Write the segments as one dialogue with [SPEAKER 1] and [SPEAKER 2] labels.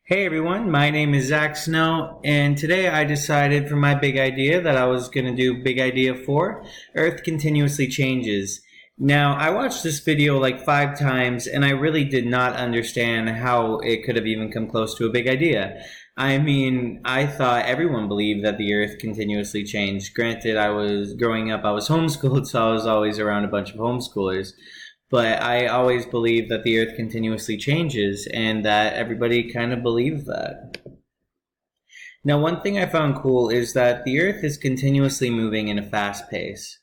[SPEAKER 1] Hey everyone, my name is Zach Snow, and today I decided for my big idea that I was going to do Big Idea 4, Earth Continuously Changes. Now, I watched this video like 5 times, and I really did not understand how it could have even come close to a big idea. I mean, I thought everyone believed that the Earth continuously changed. Granted, growing up, I was homeschooled, so I was always around a bunch of homeschoolers. But I always believed that the Earth continuously changes and that everybody kind of believes that. Now, one thing I found cool is that the Earth is continuously moving in a fast pace.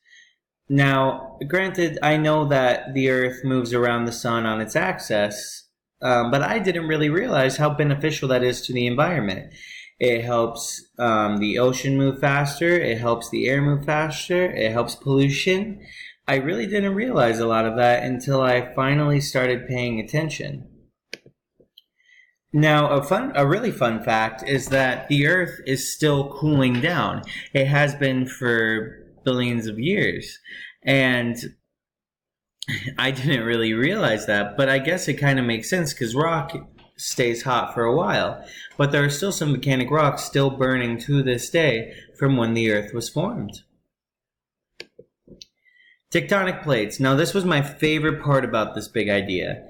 [SPEAKER 1] Now, granted, I know that the Earth moves around the sun on its axis, but I didn't really realize how beneficial that is to the environment. It helps the ocean move faster, it helps the air move faster, it helps pollution. I really didn't realize a lot of that until I finally started paying attention. Now, a really fun fact is that the Earth is still cooling down. It has been for billions of years. And I didn't really realize that, but I guess it kind of makes sense because rock stays hot for a while. But there are still some volcanic rocks still burning to this day from when the Earth was formed. Tectonic plates. Now, this was my favorite part about this big idea.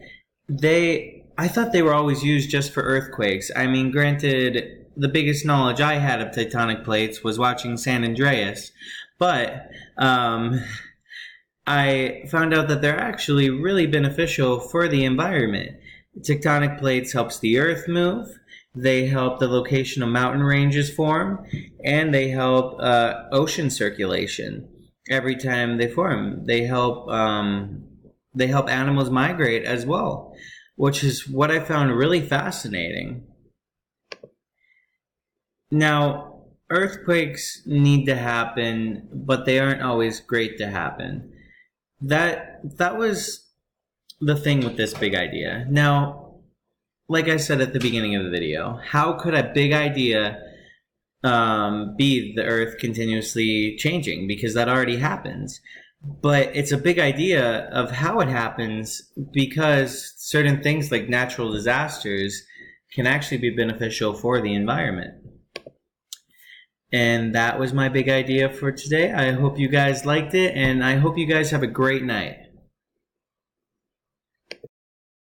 [SPEAKER 1] I thought they were always used just for earthquakes. I mean, granted, the biggest knowledge I had of tectonic plates was watching San Andreas, but I found out that they're actually really beneficial for the environment. Tectonic plates helps the earth move, they help the location of mountain ranges form, and they help ocean circulation. Every time they form, they help animals migrate as well, which is what I found really fascinating. Now, earthquakes need to happen, but they aren't always great to happen. That was the thing with this big idea. Now, like I said at the beginning of the video, how could a big idea be the Earth continuously changing? Because that already happens. But it's a big idea of how it happens because certain things like natural disasters can actually be beneficial for the environment. And that was my big idea for today. I hope you guys liked it, and I hope you guys have a great night.